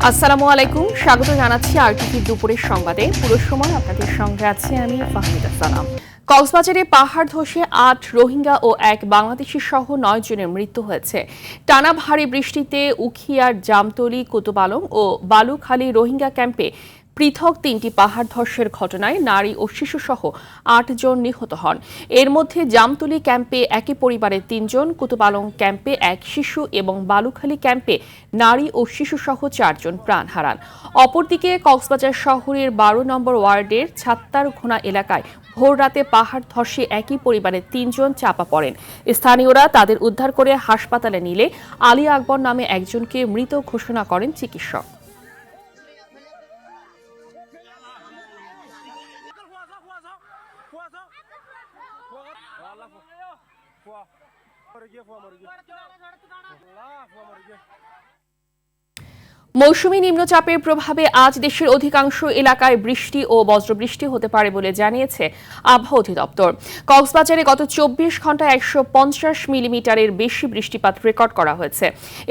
আসসালামু আলাইকুম, স্বাগত জানাচ্ছি আরটিভি দুপুরের সংবাদে। পুরো সময় আপনাদের সঙ্গে আছি আমি ফাহমিদা সালাম। কক্সবাজারে পাহাড় ধসে ৮ রোহিঙ্গা ও এক বাংলাদেশি সহ ৯ জনের মৃত্যু হয়েছে। টানা ভারী বৃষ্টিতে উখিয়ার জামতলী, কুতুব আলম ও বালুখালী রোহিঙ্গা ক্যাম্পে পৃথক ৩টি পাহাড় ধসের ঘটনায় নারী ও শিশুসহ ৮ জন নিহত হন। এর মধ্যে জামতলী ক্যাম্পে একই পরিবারের ৩ জন, কুতুব আলম ক্যাম্পে এক শিশু এবং বালুখালী ক্যাম্পে নারী ও শিশুসহ ৪ জন প্রাণ হারান। অপরদিকে কক্সবাজার শহরের ১২ নম্বর ওয়ার্ডের ছাত্তারঘোনা এলাকায় ভোররাতে পাহাড় ধসে একই পরিবারের ৩ জন চাপা পড়েন। স্থানীয়রা তাদের উদ্ধার করে হাসপাতালে নিলে আলী আকবর নামে একজনকে মৃত ঘোষণা করেন চিকিৎসক। মৌসুমী নিম্নচাপের প্রভাবে আজ দেশের অধিকাংশ এলাকায় বৃষ্টি ও বজ্রবৃষ্টি হতে পারে বলে জানিয়েছে আবহাওয়া অধিদপ্তর। কক্সবাজারে গত ২৪ ঘন্টায় ১৫০ মিলিমিটারের বেশি বৃষ্টিপাত রেকর্ড করা হয়েছে।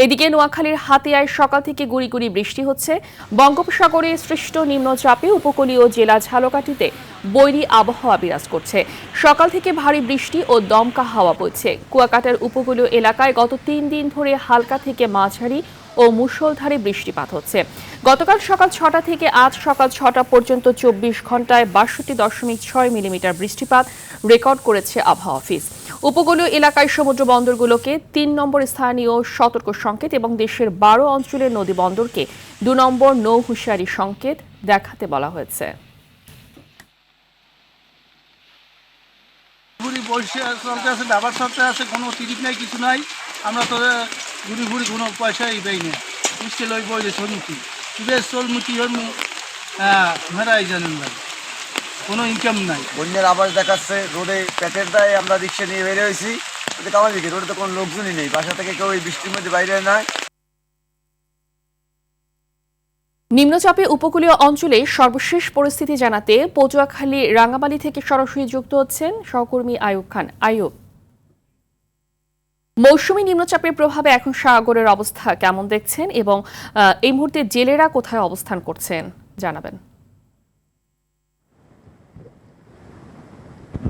এদিকে নোয়াখালীর হাতিয়ায় সকাল থেকে গুঁড়ি গুঁড়ি বৃষ্টি হচ্ছে। বঙ্গোপসাগরে সৃষ্ট নিম্নচাপে উপকূলীয় জেলা ঝালকাঠিতে বৈরী আবহাওয়া বিরাজ করছে। সকাল থেকে ভারী বৃষ্টি ও দমকা হাওয়া বইছে। কুয়াকাটার উপকূলীয় এলাকায় গত ৩ দিন ধরে হালকা থেকে মাঝারি ও মুষলধারে বৃষ্টিপাত হচ্ছে। গতকাল সকাল ৬টা থেকে আজ সকাল ৬টা পর্যন্ত ২৪ ঘন্টায় ৬২.৬ মিলিমিটার বৃষ্টিপাত রেকর্ড করেছে আবহাওয়া অফিস। উপকূলীয় এলাকায় সমুদ্র বন্দরগুলোকে ৩ নম্বর স্থানীয় সতর্ক সংকেত এবং দেশের ১২ অঞ্চলের নদী বন্দরকে ২ নম্বর নৌ হুঁশিয়ারি সংকেত দেখাতে বলা হয়েছে। ব্যবহার চলতে আছে, কোনো টিকিট নাই, কিছু নাই। আমরা তো ঘুরি ঘুরি কোনো পয়সাই দেই না। মুশকিল হয়ে পড়ে সন্মুখী বেশ চলমুখী হমু। হ্যাঁ, মেরাই জানেন ভাই, কোনো ইনকাম নাই। বন্যার আবাস দেখাচ্ছে, রোডে প্যাকেট দেয়, আমরা রিক্সা নিয়ে বেরিয়ে হয়েছি। কামাল দিকে রোডে তো কোনো লোকজনই নেই, বাসা থেকে কেউ এই বৃষ্টির মধ্যে বাইরে নাই। নিম্নচাপে উপকূলীয় অঞ্চলে সর্বশেষ পরিস্থিতি জানাতে পটুয়াখালী রাঙ্গামালী থেকে সরাসরি যুক্ত হচ্ছেন সহকর্মী আয়ুব খান। আয়ুব, মৌসুমী নিম্নচাপের প্রভাবে এখন সাগরের অবস্থা কেমন দেখছেন এবং এই মুহূর্তে জেলেরা কোথায় অবস্থান করছেন জানাবেন।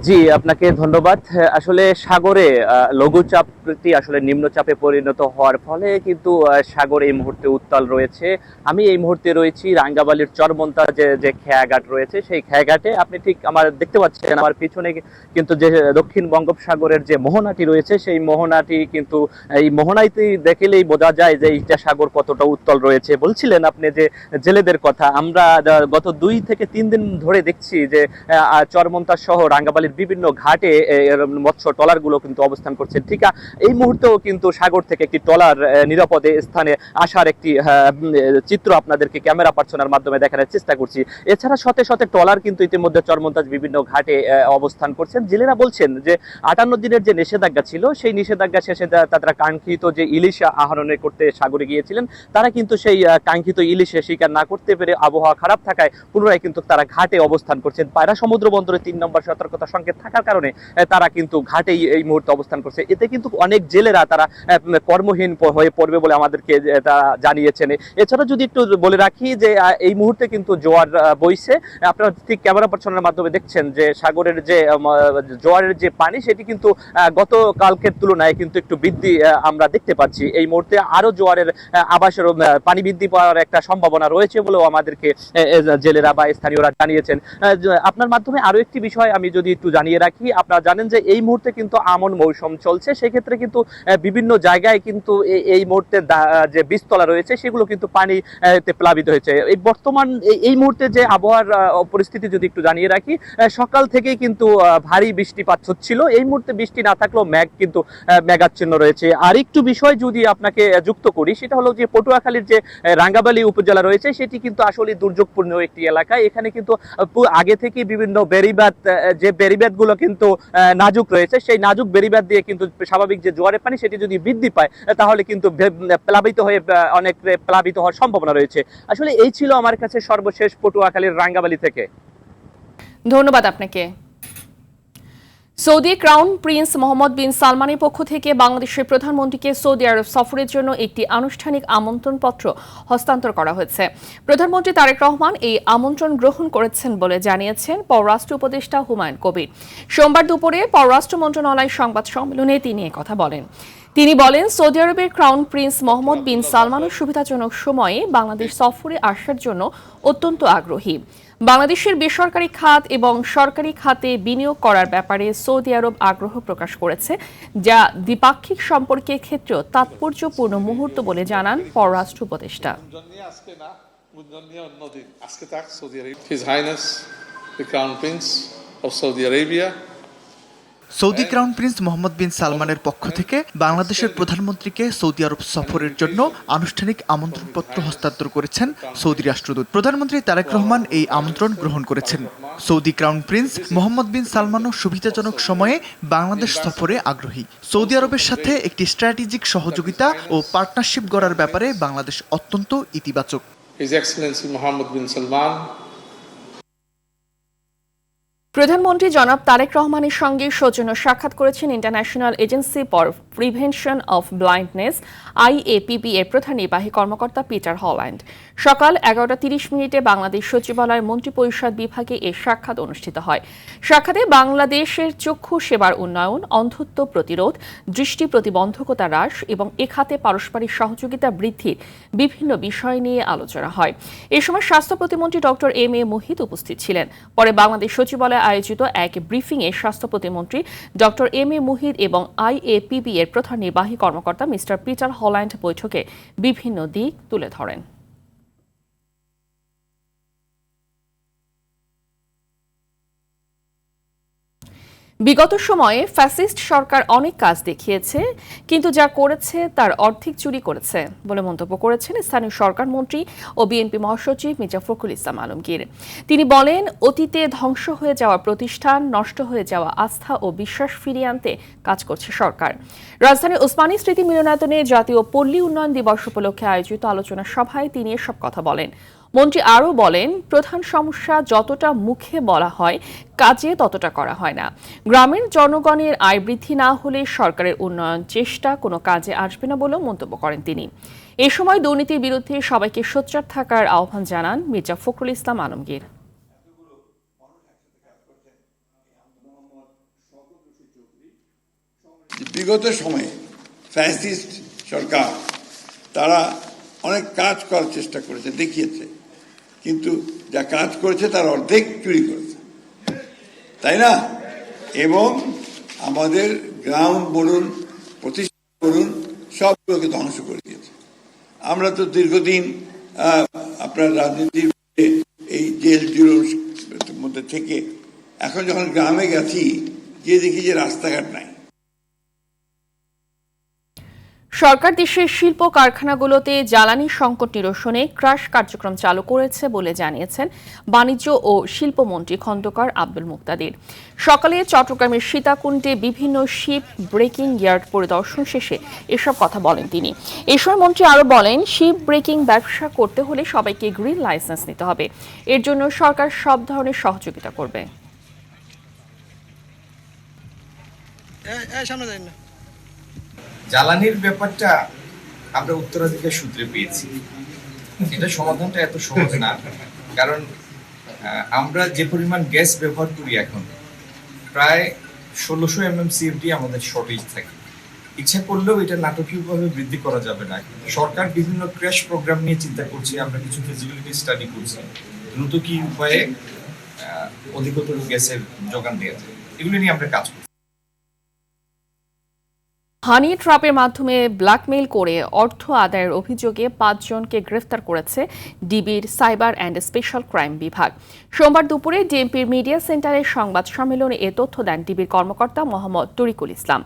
জি, আপনাকে ধন্যবাদ। আসলে সাগরে লঘুচাপটি আসলে নিম্নচাপে পরিণত হওয়ার ফলে কিন্তু সাগর এই মুহূর্তে উত্তাল রয়েছে। আমি এই মুহূর্তে রয়েছি রাঙ্গাবালির চরমন্তা যে খেয়াঘাট রয়েছে, সেই খেয়াঘাটে। আপনি ঠিক আমার দেখতে পাচ্ছেন আমার পিছনে কিন্তু যে দক্ষিণ বঙ্গোপসাগরের যে মোহনাটি রয়েছে, সেই মোহনাটি কিন্তু এই মোহনাইতে দেখলেই বোঝা যায় যে এইটা সাগর কতটা উত্তাল রয়েছে। বলছিলেন আপনি যে জেলেদের কথা, আমরা গত ২ থেকে ৩ দিন ধরে দেখছি যে চরমন্তা সহ রাঙ্গাবালির বিভিন্ন ঘাটে মৎস্য ট্রলারগুলো কিন্তু অবস্থান করছে। ঠিক এই মুহূর্তেও কিন্তু সাগর থেকে একটি ট্রলার নিরাপদে স্থানে আসার একটি চিত্র আপনাদেরকে ক্যামেরা পার্সোনার মাধ্যমে দেখানোর চেষ্টা করছি। এছাড়া শতে শতে ট্রলার কিন্তু ইতিমধ্যে চরমন্তাজ বিভিন্ন ঘাটে অবস্থান করছেন। জেলেরা বলছেন যে ৫৮ দিনের যে নিষেধাজ্ঞা ছিল, সেই নিষেধাজ্ঞা শেষে তারা কাঙ্ক্ষিত যে ইলিশ আহরণ করতে সাগরে গিয়েছিলেন, তারা কিন্তু সেই কাঙ্ক্ষিত ইলিশে শিকার না করতে পেরে আবহাওয়া খারাপ থাকায় পুনরায় কিন্তু তারা ঘাটে অবস্থান করছেন। পায়রা সমুদ্র বন্দরে ৩ নম্বর সতর্কতা সংকেত থাকার কারণে তারা কিন্তু ঘাটেই এই মুহূর্তে অবস্থান করছে। এতে কিন্তু অনেক জেলেরা তারা কর্মহীন হয়ে পড়বে বলে আমাদেরকে তারা জানিয়েছেন। এছাড়া যদি একটু বলে রাখি যে এই মুহূর্তে কিন্তু জোয়ার বইছে। আপনারা ঠিক ক্যামেরা পার্সনের মাধ্যমে দেখছেন যে সাগরের যে জোয়ারের যে পানি, সেটি কিন্তু গতকালকের তুলনায় কিন্তু একটু বৃদ্ধি আমরা দেখতে পাচ্ছি। এই মুহূর্তে আরো জোয়ারের আবাসের পানি বৃদ্ধি পাওয়ার একটা সম্ভাবনা রয়েছে বলেও আমাদেরকে জেলেরা বা স্থানীয়রা জানিয়েছেন। আপনার মাধ্যমে আরো একটি বিষয় আমি যদি একটু জানিয়ে রাখি, আপনারা জানেন যে এই মুহূর্তে কিন্তু আমন মৌসুম চলছে। সেক্ষেত্রে কিন্তু বিভিন্ন জায়গায় কিন্তু এই মুহূর্তে যে বীজতলা রয়েছে, সেগুলো কিন্তু পানিতে প্লাবিত হয়েছে। এই বর্তমান এই মুহূর্তে যে আবহাওয়ার পরিস্থিতি যদি একটু জানিয়ে রাখি, সকাল থেকেই কিন্তু ভারী বৃষ্টিপাত হচ্ছিল। এই মুহূর্তে বৃষ্টি না থাকলেও মেঘ কিন্তু মেঘাচ্ছন্ন রয়েছে। আর একটু বিষয় যদি আপনাকে যুক্ত করি, সেটা হলো যে পটুয়াখালীর যে রাঙ্গাবালী উপজেলা রয়েছে, সেটি কিন্তু আসলে দুর্যোগপূর্ণ একটি এলাকা। এখানে কিন্তু আগে থেকে বিভিন্ন বেড়িবাঁধ, যে বেড়িবাঁধগুলো কিন্তু নাজুক রয়েছে, সেই নাজুক বেড়িবাঁধ দিয়ে কিন্তু স্বাভাবিক যে জোয়ারের পানি, সেটি যদি বৃদ্ধি পায় তাহলে কিন্তু প্লাবিত হওয়ার সম্ভাবনা রয়েছে। আসলে এই ছিল আমার কাছে সর্বশেষ পটুয়াখালীর রাঙ্গাবালী থেকে। ধন্যবাদ আপনাকে। Saudi crown prince Mohammed bin সালমানের পক্ষ থেকে বাংলাদেশের প্রধানমন্ত্রীকে সৌদি আরব সফরের জন্য একটি আনুষ্ঠানিক আমন্ত্রণপত্র হস্তান্তর করা হয়েছে। প্রধানমন্ত্রী তারেক রহমান এই আমন্ত্রণ গ্রহণ করেছেন বলে জানিয়েছেন পররাষ্ট্র উপদেষ্টা হুমায়ুন কবির। সোমবার দুপুরে পররাষ্ট্র মন্ত্রণালয় সংবাদ সম্মেলনে তিনি একথা বলেন। তিনি বলেন, সৌদি আরবের ক্রাউন প্রিন্স মোহাম্মদ বিন সালমানের সুবিধাজনক সময়ে বাংলাদেশ সফরে আসার জন্য অত্যন্ত আগ্রহী। বাংলাদেশের বেসরকারি খাত এবং সরকারি খাতে বিনিয়োগ করার ব্যাপারে সৌদি আরব আগ্রহ প্রকাশ করেছে, যা দ্বিপাক্ষিক সম্পর্কের ক্ষেত্রেও তাৎপর্যপূর্ণ মুহূর্ত বলে জানান পররাষ্ট্র উপদেষ্টা। His Highness the Crown Prince of Saudi Arabia. Saudi crown prince Mohammed bin সালমানের পক্ষ থেকে বাংলাদেশের প্রধানমন্ত্রীকে সৌদি আরব সফরের জন্য আনুষ্ঠানিক আমন্ত্রণপত্র হস্তান্তর করেছেন সৌদি রাষ্ট্রদূত। প্রধানমন্ত্রী তারেক রহমান এই আমন্ত্রণ গ্রহণ করেছেন। সৌদি ক্রাউন প্রিন্স মোহাম্মদ বিন সালমানও সুবিধাজনক সময়ে বাংলাদেশ সফরে আগ্রহী। সৌদি আরবের সাথে একটি স্ট্র্যাটেজিক সহযোগিতা ও পার্টনারশিপ গড়ার ব্যাপারে বাংলাদেশ অত্যন্ত ইতিবাচক। His Excellency Mohammed bin Salman. প্রধানমন্ত্রী জনাব তারেক রহমানের সঙ্গে সৌজন্য সাক্ষাৎ করেছেন international agency for prevention of blindness IAPB এর প্রধান নির্বাহী কর্মকর্তা পিটার হল্যান্ড। সকাল 11:30 বাংলাদেশ সচিবালয়ের মন্ত্রিপরিষদ বিভাগে এই সাক্ষাৎ অনুষ্ঠিত হয়। সাক্ষাতে বাংলাদেশের চক্ষু সেবার উন্নয়ন, অন্ধত্ব প্রতিরোধ, দৃষ্টি প্রতিবন্ধকতা হ্রাস এবং এ খাতে পারস্পরিক সহযোগিতা বৃদ্ধির বিভিন্ন বিষয় নিয়ে আলোচনা হয়। এ সময় স্বাস্থ্য প্রতিমন্ত্রী ডক্টর এম এ মুহিত উপস্থিত ছিলেন। পরে বাংলাদেশ সচিবালয়ে আয়োজিত এক ব্রিফিংয়ে স্বাস্থ্য প্রতিমন্ত্রী ডক্টর এম এ মুহিত এবং IAPB এর প্রধান নির্বাহী কর্মকর্তা মিস্টার পিটার হল্যান্ড বৈঠকে বিভিন্ন দিক তুলে ধরেন। বিগত সময়ে ফ্যাসিস্ট সরকার অনেক কাজ দেখিয়েছে, কিন্তু যা করেছে তার অর্ধেক চুরি করেছে বলে মন্তব্য করেছেন স্থানীয় সরকার মন্ত্রী ও বিএনপি মহাসচিব মির্জা ফখরুল ইসলাম আলমগীর। তিনি বলেন, অতীতে ধ্বংস হয়ে যাওয়া প্রতিষ্ঠান, নষ্ট হয়ে যাওয়া আস্থা ও বিশ্বাস ফিরিয়ে আনতে কাজ করছে সরকার। রাজধানীর ওসমানী স্মৃতি মিলনায়তনে জাতীয় পল্লী উন্নয়ন দিবস উপলক্ষে আয়োজিত আলোচনা সভায় তিনি এসব কথা বলেন। মন্ত্রী আরও বলেন, প্রধান সমস্যা যতটা মুখে বলা হয়, কাজে ততটা করা হয় না। গ্রামের জনগণের আয় বৃদ্ধি না হলে সরকারের উন্নয়ন চেষ্টা কোনো কাজে আসবে না বলেও মন্তব্য করেন তিনি। এ সময় দুর্নীতির বিরুদ্ধে সবাইকে সোচ্চার থাকার আহ্বান জানান মির্জা ফখরুল ইসলাম আলমগীর। বিগত সময়ে ফ্যাসিস্ট সরকার তারা অনেক কাজ করার চেষ্টা করেছে, দেখিয়েছে, কিন্তু যা কাজ করেছে তার অর্ধেক চুরি করেছে, তাই না? এবং আমাদের গ্রাম বলুন, প্রতিষ্ঠান বলুন, সবগুলোকে ধ্বংস করে দিয়েছে। আমরা তো দীর্ঘদিন আপনার রাজনীতির এই জেল জুলুর মধ্যে থেকে এখন যখন গ্রামে গেছি, গিয়ে দেখি যে রাস্তাঘাট নাই। সরকার দেশের শিল্প কারখানাগুলোতে জ্বালানি সংকট নিরসনে ক্রাশ কার্যক্রম চালু করেছে বলে জানিয়েছেন বাণিজ্য ও শিল্পমন্ত্রী খন্দকার আব্দুল মুক্তাদির। সকালে চট্টগ্রামের সীতাকুণ্ডে বিভিন্ন শিপ ব্রেকিং ইয়ার্ড পরিদর্শন শেষে এসব কথা বলেন তিনি। এ সময় মন্ত্রী আরও বলেন, শিপ ব্রেকিং ব্যবসা করতে হলে সবাইকে গ্রিন লাইসেন্স নিতে হবে। এর জন্য সরকার সব ধরনের সহযোগিতা করবে। জ্বালানির ব্যাপারটা আমরা উত্তরাধিকার সূত্রে পেয়েছি। এটা সমাধানটা এত সহজ না, কারণ আমরা যে পরিমাণ গ্যাস ব্যবহার করি এখন প্রায় 1600 MMCFD আমাদের শর্টেজ থাকে। ইচ্ছা করলেও এটা নাটকীয়ভাবে বৃদ্ধি করা যাবে না। সরকার বিভিন্ন ক্র্যাশ প্রোগ্রাম নিয়ে চিন্তা করছে, আমরা কিছু ফিজিবিলিটি স্টাডি করছি, দ্রুত কি উপায়ে অধিকতর গ্যাসের যোগান দেওয়া যায়, এগুলো নিয়ে আমরা কাজ করছি। হানি ট্র্যাপের মাধ্যমে ব্ল্যাকমেইল করে অর্থ আদায়ের অভিযোগে 5 জনকে গ্রেফতার করেছে ডিবির সাইবার অ্যান্ড স্পেশাল ক্রাইম বিভাগ। সোমবার দুপুরে ডিএমপির মিডিয়া সেন্টারের সংবাদ সম্মেলনে এ তথ্য দেন ডিবির কর্মকর্তা মোহাম্মদ তরিকুল ইসলাম।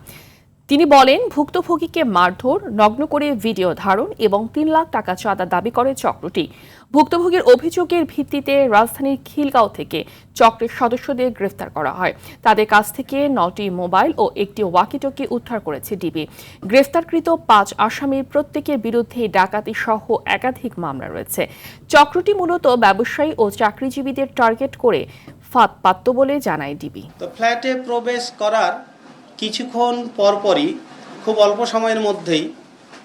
তিনি বলেন, ভুক্তভোগীকে মারধর, নগ্ন করে ভিডিও ধারণ এবং 3 লাখ টাকা চাঁদা দাবি করে চক্রটি। ভুক্তভোগীর অভিযোগের ভিত্তিতে রাজধানীর খিলগাঁও থেকে চক্রের সদস্যদের গ্রেফতার করা হয়। তাদের কাছ থেকে 9টি মোবাইল ও একটি ওয়াকিটকি উদ্ধার করেছে ডিবি। গ্রেফতারকৃত 5 আসামির প্রত্যেকের বিরুদ্ধে ডাকাতি সহ একাধিক মামলা রয়েছে। চক্রটি মূলত ব্যবসায়ী ও চাকরিজীবীদের টার্গেট করে ফাঁদ পাতত বলে জানায় ডিবি। তো ফ্ল্যাটে প্রবেশ করার কিছুক্ষণ পরপরই খুব অল্প সময়ের মধ্যেই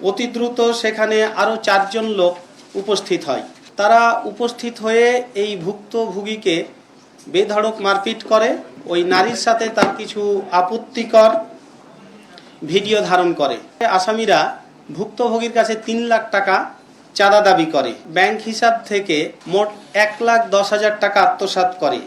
অতি দ্রুত সেখানে আরও 4 জন লোক উপস্থিত হয়। তারা উপস্থিত হয়ে এই ভুক্তভোগীকে বেধড়ক মারপিট করে, ওই নারীর সাথে তার কিছু আপত্তিকর ভিডিও ধারণ করে। আসামিরা ভুক্তভোগীর কাছে 3 লাখ টাকা চাঁদা দাবি করে। ব্যাংক হিসাব থেকে মোট 1,10,000 টাকা আত্মসাৎ করে।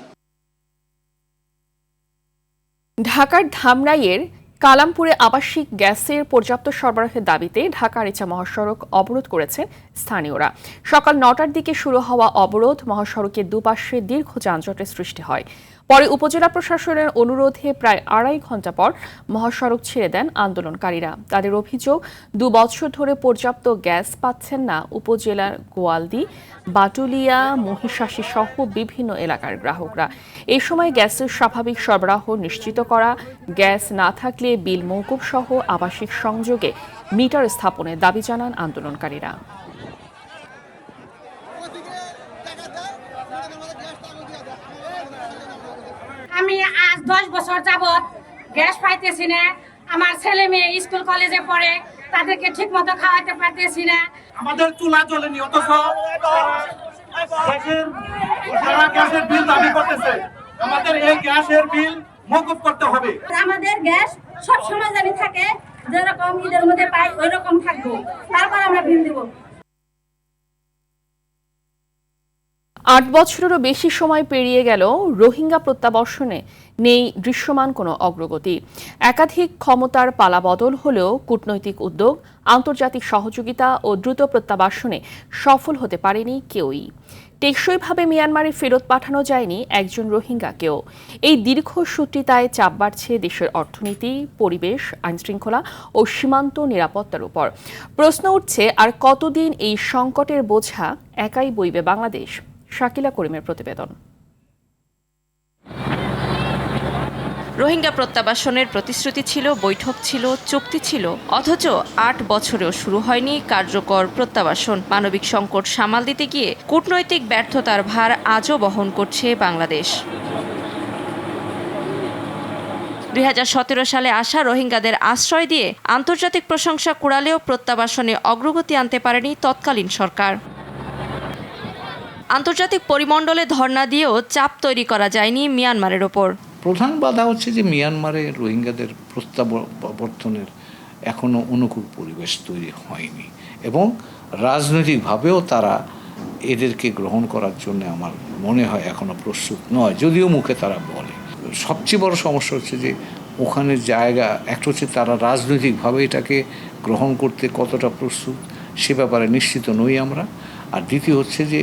ঢাকার ধামরাইয়ের কালামপুরে আবাসিক গ্যাসের পর্যাপ্ত সরবরাহের দাবিতে ঢাকা আরিচা মহাসড়ক অবরোধ করেছেন স্থানীয়রা। সকাল 9টার দিকে শুরু হওয়া অবরোধ মহাসড়কের দুপাশে দীর্ঘ যানজটের সৃষ্টি হয়। পরে উপজেলা প্রশাসনের অনুরোধে প্রায় 2.5 ঘণ্টা পর মহাসড়ক ছেড়ে দেন আন্দোলনকারীরা। তাদের অভিযোগ 2 বছর ধরে পর্যাপ্ত গ্যাস পাচ্ছেন না উপজেলার গোয়ালদি, বাটুলিয়া, মহিষাসী সহ বিভিন্ন এলাকার গ্রাহকরা। এই সময় গ্যাসের স্বাভাবিক সরবরাহ নিশ্চিত করা, গ্যাস না থাকলে বিল মওকুফ সহ আবাসিক সংযোগে মিটার স্থাপনের দাবি জানান আন্দোলনকারীরা। আমি আজ 10 বছর যাবত গ্যাস পাইতেছি না। আমার ছেলে মেয়ে স্কুল কলেজে পড়ে, তাদেরকে ঠিক মতো খাওয়াতে পারতেছি না। আমাদের চুলা জ্বলেনি, অথচ গ্যাসের বিল দাবি করতেছে। আমাদের এই গ্যাসের বিল মওকুফ করতে হবে। আমাদের গ্যাস সব সময় জানি থাকে, যেরকম ঈদের মধ্যে পাই ওই রকম থাকবো, তারপর আমরা বিল দেব। 8 বছরেরও বেশি সময় পেরিয়ে গেল, রোহিঙ্গা প্রত্যাবর্ষণে নেই দৃশ্যমান কোনো অগ্রগতি। একাধিক ক্ষমতার পালাবদল হলেও কূটনৈতিক উদ্যোগ, আন্তর্জাতিক সহযোগিতা ও দ্রুত প্রত্যাবাসনে সফল হতে পারেনি কেউই। টেকসইভাবে মিয়ানমারে ফেরত পাঠানো যায়নি একজন রোহিঙ্গাকেও। এই দীর্ঘসূত্রিতায় চাপ বাড়ছে দেশের অর্থনীতি, পরিবেশ, আইনশৃঙ্খলা ও সীমান্ত নিরাপত্তার উপর। প্রশ্ন উঠছে, আর কতদিন এই সংকটের বোঝা একাই বইবে বাংলাদেশ? শাকিলা করিমের প্রতিবেদন। রোহিঙ্গা প্রত্যাবাসনের প্রতিশ্রুতি ছিল, বৈঠক ছিল, চুক্তি ছিল, অথচ 8 বছরেও শুরু হয়নি কার্যকর প্রত্যাবাসন। মানবিক সংকট সামাল দিতে গিয়ে কূটনৈতিক ব্যর্থতার ভার আজও বহন করছে বাংলাদেশ। 2017 সালে আসা রোহিঙ্গাদের আশ্রয় দিয়ে আন্তর্জাতিক প্রশংসা কুড়ালেও প্রত্যাবাসনে অগ্রগতি আনতে পারেনি তৎকালীন সরকার। আন্তর্জাতিক পরিমণ্ডলে ধর্ণা দিয়েও চাপ তৈরি করা যায়নি মিয়ানমারের ওপর। প্রধান বাধা হচ্ছে যে মিয়ানমারে রোহিঙ্গাদের প্রত্যাবর্তনের এখনও অনুকূল পরিবেশ তৈরি হয়নি এবং রাজনৈতিকভাবেও তারা এদেরকে গ্রহণ করার জন্য আমার মনে হয় এখনও প্রস্তুত নয়, যদিও মুখে তারা বলে। সবচেয়ে বড় সমস্যা হচ্ছে যে ওখানে জায়গা একটা হচ্ছে তারা রাজনৈতিকভাবে এটাকে গ্রহণ করতে কতটা প্রস্তুত সে ব্যাপারে নিশ্চিত নই আমরা। আর দ্বিতীয় হচ্ছে যে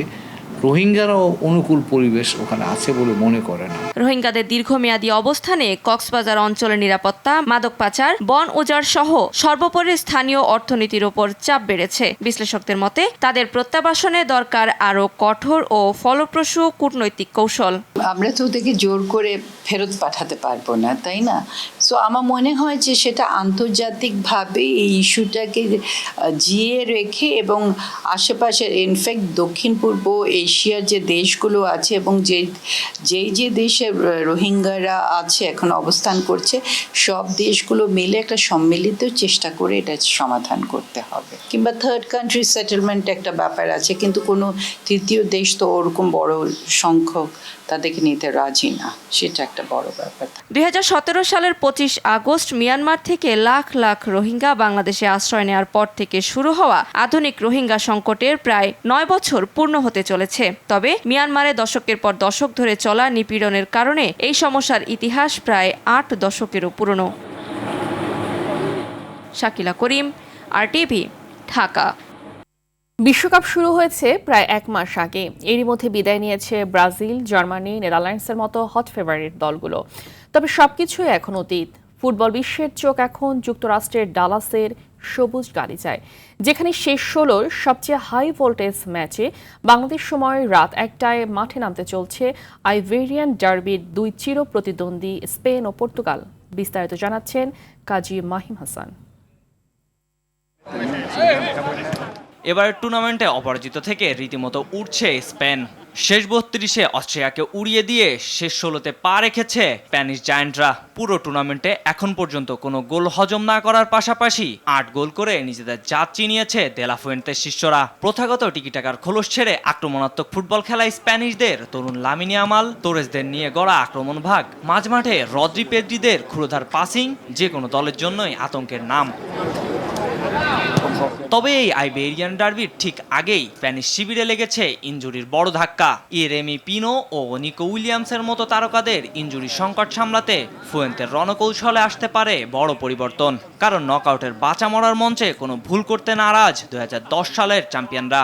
রোহিঙ্গারাও অনুকূল পরিবেশ ওখানে আছে বলে মনে করে না। রোহিঙ্গাদের দীর্ঘমেয়াদী অবস্থানে কক্সবাজার অঞ্চলের নিরাপত্তা, মাদক পাচার, বন উজাড় সহ সর্বোপরি স্থানীয় অর্থনীতির ওপর চাপ বেড়েছে। বিশ্লেষকদের মতে তাদের প্রত্যাবাসনে দরকার আরও কঠোর ও ফলপ্রসূ কূটনৈতিক কৌশল। আমরা তো ওদেরকে জোর করে ফেরত পাঠাতে পারবো না, তাই না? সো আমার মনে হয় যে সেটা আন্তর্জাতিকভাবে এই ইস্যুটাকে জিয়ে রেখে এবং আশেপাশের ইনফ্যাক্ট দক্ষিণ পূর্ব এশিয়ার যে দেশগুলো আছে এবং যে দেশে রোহিঙ্গারা আছে এখন অবস্থান করছে, সব দেশগুলো মিলে একটা সম্মিলিত চেষ্টা করে এটা সমাধান করতে হবে। কিংবা থার্ড কান্ট্রি সেটেলমেন্ট একটা ব্যাপার আছে, কিন্তু কোনো তৃতীয় দেশ তো ওরকম বড় সংখ্যক তাদেরকে নিতে রাজি না, সেটা একটা বড় ব্যাপার। 2017 সালের 25 আগস্ট মিয়ানমার থেকে লাখ লাখ রোহিঙ্গা বাংলাদেশে আশ্রয় নেওয়ার পর থেকে শুরু হওয়া আধুনিক রোহিঙ্গা সংকটের প্রায় 9 বছর পূর্ণ হতে চলেছে। তবে মিয়ানমারে দশকের পর দশক ধরে চলা নিপীড়নের কারণে এই সমস্যার ইতিহাস প্রায় 8 দশকেরও পুরনো। শাকিলা করিম, RTV, ঢাকা। বিশ্বকাপ শুরু হয়েছে প্রায় 1 মাস আগে। এরই মধ্যে বিদায় নিয়েছে ব্রাজিল, জার্মানি, নেদারল্যান্ডসের মতো হট ফেভারিট দলগুলো। তবে সবকিছুই এখন অতীত। ফুটবল বিশ্বের চোখ এখন যুক্তরাষ্ট্রের ডালাসের সবুজ গালিচায়, যেখানে শেষ 16-র সবচেয়ে হাই ভোল্টেজ ম্যাচে বাংলাদেশ সময় রাত 1টায় মাঠে নামতে চলছে আইভেরিয়ান ডার্বির 2 চির প্রতিদ্বন্দ্বী স্পেন ও পর্তুগাল। বিস্তারিত জানাচ্ছেন কাজী মাহিম হাসান। এবার টুর্নামেন্টে অপরাজিত থেকে রীতিমতো উঠছে স্পেন। শেষ ৩২-এ অস্ট্রিয়াকে উড়িয়ে দিয়ে শেষ ১৬তে পা রেখেছে স্প্যানিশ জায়ান্টরা। পুরো টুর্নামেন্টে এখন পর্যন্ত কোনো গোল হজম না করার পাশাপাশি ৮ গোল করে নিজেদের জাত চিনিয়েছে দে লা ফুয়েন্তের শিষ্যরা। প্রথাগত টিকিটাকার খোলস ছেড়ে আক্রমণাত্মক ফুটবল খেলায় স্প্যানিশদের তরুণ লামিনে ইয়ামাল, তোরেসদের নিয়ে গড়া আক্রমণ ভাগ, মাঝমাঠে রদ্রি পেদ্রিদের ক্ষুরোধার পাসিং যে কোনো দলের জন্যই আতঙ্কের নাম। তবে এই আইবেরিয়ান ডার্বির ঠিক আগেই স্প্যানিশ শিবিরে লেগেছে ইনজুরির বড় ধাক্কা। ইয়েরেমি পিনো ও নিকো উইলিয়ামসের মতো তারকাদের ইনজুরি সংকট সামলাতে ফুয়েন্তের রণকৌশলে আসতে পারে বড় পরিবর্তন। কারণ নকআউটের বাঁচা মরার মঞ্চে কোনো ভুল করতে নারাজ ২০১০ সালের চ্যাম্পিয়নরা।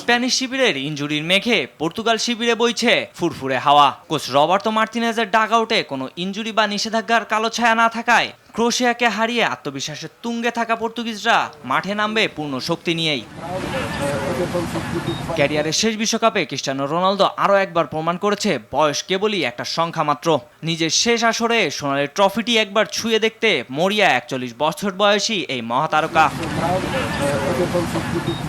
স্প্যানিশ শিবিরের ইনজুরির মেঘে পর্তুগাল শিবিরে বইছে ফুরফুরে হাওয়া। কোচ রবার্তো মার্তিনেজের ডাগআউটে কোনো ইনজুরি বা নিষেধাজ্ঞার কালো ছায়া না থাকায় ক্রোয়েশিয়াকে হারিয়ে আত্মবিশ্বাসের তুঙ্গে থাকা পর্তুগিজরা মাঠে নামবে পূর্ণ শক্তি নিয়েই। ক্যারিয়ারের শেষ বিশ্বকাপে ক্রিস্টিয়ানো রোনালদো আরও একবার প্রমাণ করেছে বয়স কেবলই একটা সংখ্যা মাত্র। নিজের শেষ আসরে সোনালি ট্রফিটি একবার ছুঁয়ে দেখতে মরিয়া ৪১ বছর বয়সী এই মহাতারকা।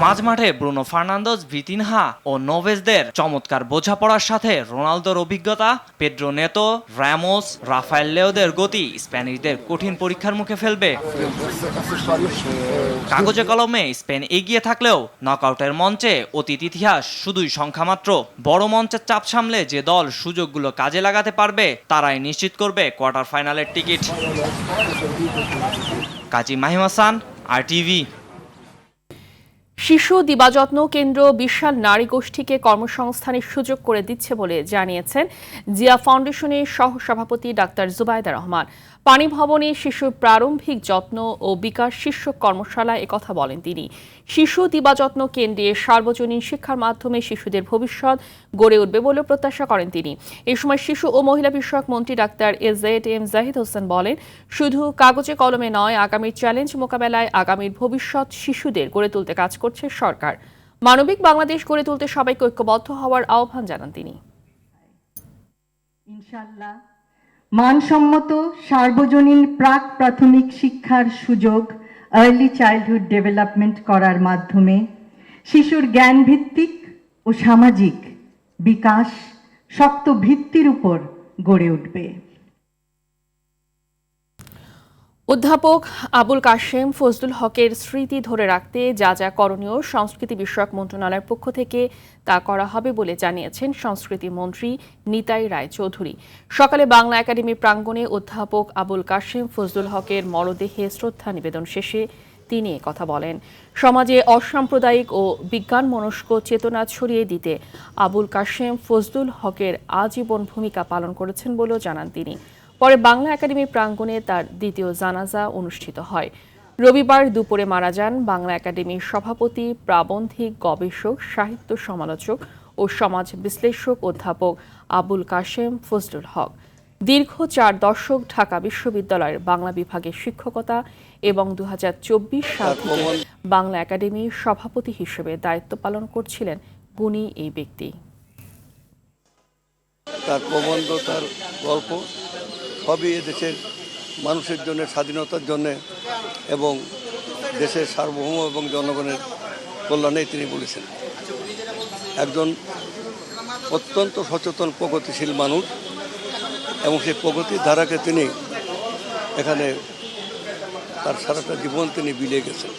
মাঝমাঠে ব্রুনো ফার্নান্দোজ, ভিতিনহা ও নোভেজদের চমৎকার বোঝাপড়ার সাথে রোনালদোর অভিজ্ঞতা, পেড্রো নেতো, রামোস, রাফায়েল লেওদের গতি স্প্যানিশদের কঠিন পরীক্ষার মুখে ফেলবে। কাগজে কলমে স্পেন এগিয়ে থাকলেও নকআউটের মঞ্চে অতীত ইতিহাস শুধুই সংখ্যা মাত্র। বড় মঞ্চের চাপ সামলে যে দল সুযোগগুলো কাজে লাগাতে পারবে তারাই নিশ্চিত করবে কোয়ার্টার ফাইনালের টিকিট। কাজী মাহিম হাসান, RTV। শিশু দিবাযত্ন কেন্দ্র বিশাল নারী গোষ্ঠীকে কর্মসংস্থানের সুযোগ করে দিচ্ছে বলে জানিয়েছেন জিয়া ফাউন্ডেশনের সহসভাপতি ডাক্তার জুবাইদা রহমান। পানি ভবনে শিশুর প্রারম্ভিক যত্ন ও বিকাশ শীর্ষক কর্মশালায় একথা বলেন তিনি। শিশু দিবাযত্ন কেন্দ্রে সার্বজনীন শিক্ষার মাধ্যমে শিশুদের ভবিষ্যৎ গড়ে উঠবে বলে প্রত্যাশা করেন তিনি। এ সময় শিশু ও মহিলা বিষয়ক মন্ত্রী ডাক্তার AZM জাহিদ হোসেন বলেন, শুধু কাগজে কলমে নয়, আগামীর চ্যালেঞ্জ মোকাবেলায় আগামীর ভবিষ্যৎ শিশুদের গড়ে তুলতে কাজ করছে সরকার। মানবিক বাংলাদেশ গড়ে তুলতে সবাইকে ঐক্যবদ্ধ হওয়ার আহ্বান জানান তিনি। ইনশাআল্লাহ মানসম্মত সার্বজনীন প্রাক প্রাথমিক শিক্ষার সুযোগ আর্লি চাইল্ডহুড ডেভেলপমেন্ট করার মাধ্যমে শিশুর জ্ঞান ভিত্তিক ও সামাজিক বিকাশ শক্ত ভিত্তির উপর গড়ে উঠবে। অধ্যাপক আবুল কাশেম ফজলুল হকের স্মৃতি ধরে রাখতে যা যা করণীয় সংস্কৃতি বিষয়ক মন্ত্রণালয়ের পক্ষ থেকে তা করা হবে বলে জানিয়েছেন সংস্কৃতি মন্ত্রী নিতাই রায়চৌধুরী। সকালে বাংলা একাডেমি প্রাঙ্গণে অধ্যাপক আবুল কাশেম ফজলুল হকের মরদেহে শ্রদ্ধা নিবেদন শেষে তিনি কথা বলেন। সমাজে অসাম্প্রদায়িক ও বিজ্ঞান মনস্ক চেতনা ছড়িয়ে দিতে আবুল কাশেম ফজলুল হকের আজীবন ভূমিকা পালন করেছেন বলেও জানান তিনি। পরে বাংলা একাডেমি প্রাঙ্গণে তার দ্বিতীয় জানাজা অনুষ্ঠিত হয়। রবিবার দুপুরে মারা যান বাংলা একাডেমির সভাপতি, প্রাবন্ধিক, গবেষক, সাহিত্য সমালোচক ও সমাজ বিশ্লেষক অধ্যাপক আবুল কাশেম ফজলুল হক। দীর্ঘ 4 দশক ঢাকা বিশ্ববিদ্যালয়ের বাংলা বিভাগের শিক্ষকতা এবং 2024 সাল থেকে বাংলা একাডেমির সভাপতি হিসেবে দায়িত্ব পালন করছিলেন গুণী এই ব্যক্তি। তার প্রবন্ধ, তার গল্প সবই দেশের মানুষের জন্য, স্বাধীনতার জন্য এবং দেশের সার্বভৌম এবং জনগণের কল্যাণে তিনি বলেছেন। একজন অত্যন্ত সচেতন প্রগতিশীল মানুষ এবং সেই প্রগতির ধারাকে তিনি এখানে তার সারাটা জীবন তিনি বিলিয়ে গেছেন।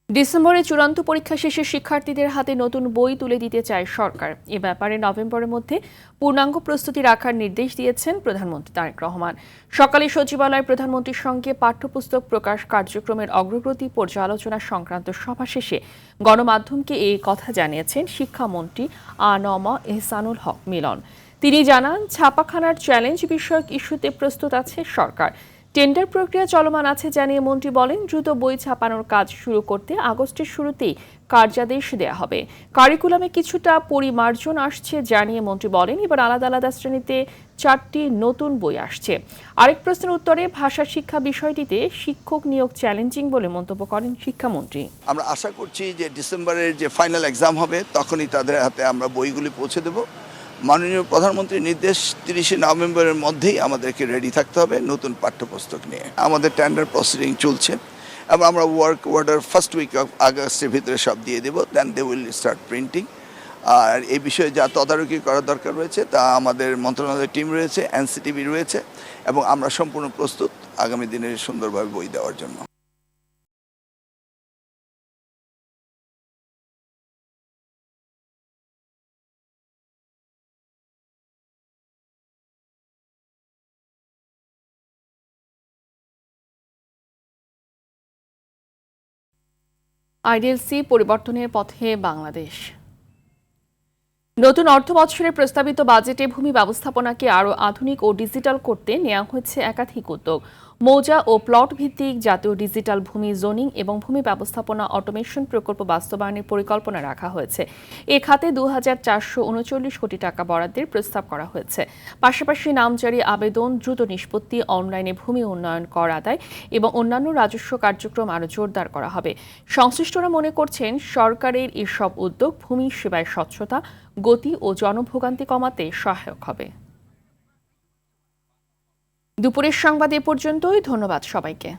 ডিসেম্বরে চূড়ান্ত পরীক্ষা শেষে শিক্ষার্থীদের হাতে নতুন বই তুলে দিতে চায় সরকার। এ ব্যাপারে নভেম্বরের মধ্যে পূর্ণাঙ্গ প্রস্তুতি রাখার নির্দেশ দিয়েছেন প্রধানমন্ত্রী তারেক রহমান। সকালে সচিবালয়ে প্রধানমন্ত্রীর সঙ্গে পাঠ্যপুস্তক প্রকাশ কার্যক্রমের অগ্রগতি পর্যালোচনা সংক্রান্ত সভা শেষে গণমাধ্যমকে এই কথা জানিয়েছেন শিক্ষামন্ত্রী আ.ন.ম এহসানুল হক মিলন। তিনি জানান, ছাপাখানার চ্যালেঞ্জ বিষয়ক ইস্যুতে প্রস্তুত আছে সরকার। টেন্ডার প্রক্রিয়া চলমান আছে জানিয়ে মন্ত্রী বলেন, দ্রুত বই ছাপানোর কাজ শুরু করতে আগস্টের শুরুতেই কার্যাদেশ দেয়া হবে। কারিকুলামে কিছুটা পরিমার্জন আসছে জানিয়ে মন্ত্রী বলেন, এবার আলাদা আলাদা শ্রেণীতে 4টি নতুন বই আসছে। আরেক প্রশ্নের উত্তরে ভাষা শিক্ষা বিষয়টিতে শিক্ষক নিয়োগ চ্যালেঞ্জিং বলে মন্তব্য করেন শিক্ষামন্ত্রী। আমরা আশা করছি যে ডিসেম্বরের যে ফাইনাল এক্সাম হবে তখনই তাদের হাতে আমরা বইগুলি পৌঁছে দেব। মাননীয় প্রধানমন্ত্রীর নির্দেশ 30শে নভেম্বরের মধ্যেই আমাদেরকে রেডি থাকতে হবে নতুন পাঠ্যপুস্তক নিয়ে। আমাদের টেন্ডার প্রসিডিং চলছে এবং আমরা work order first week of আগস্টের ভিতরে সব দিয়ে দেবো, then they will start printing. আর এই বিষয়ে যা তদারকি করার দরকার রয়েছে তা আমাদের মন্ত্রণালয়ের টিম রয়েছে, এনসিটিভি রয়েছে, এবং আমরা সম্পূর্ণ প্রস্তুত আগামী দিনে সুন্দরভাবে বই দেওয়ার জন্য। আইডিএলসি পরিবর্তনের পথে বাংলাদেশ। নতুন অর্থ বছরের প্রস্তাবিত বাজেটে ভূমি ব্যবস্থাপনাকে আরও আধুনিক ও ডিজিটাল করতে নেওয়া হয়েছে একাধিক উদ্যোগ। মৌজা ও প্লট ভিত্তিক জাতীয় ডিজিটাল ভূমি জোনিং এবং ভূমি ব্যবস্থাপনা অটোমেশন প্রকল্প বাস্তবায়নের পরিকল্পনা রাখা হয়েছে। এ খাতে ২,৪৩৯ কোটি টাকা বরাদ্দের প্রস্তাব করা হয়েছে। পাশাপাশি নামজারি আবেদন, দ্রুত নিষ্পত্তি, অনলাইনে ভূমি উন্নয়ন কর আদায় এবং অন্যান্য রাজস্ব কার্যক্রম আরও জোরদার করা হবে। সংশ্লিষ্টরা মনে করছেন সরকারের এসব উদ্যোগ ভূমি সেবায় স্বচ্ছতা, গতি ও জনভোগান্তি কমাতে সহায়ক হবে। দুপুরের সংবাদ এ পর্যন্তই। ধন্যবাদ সবাইকে।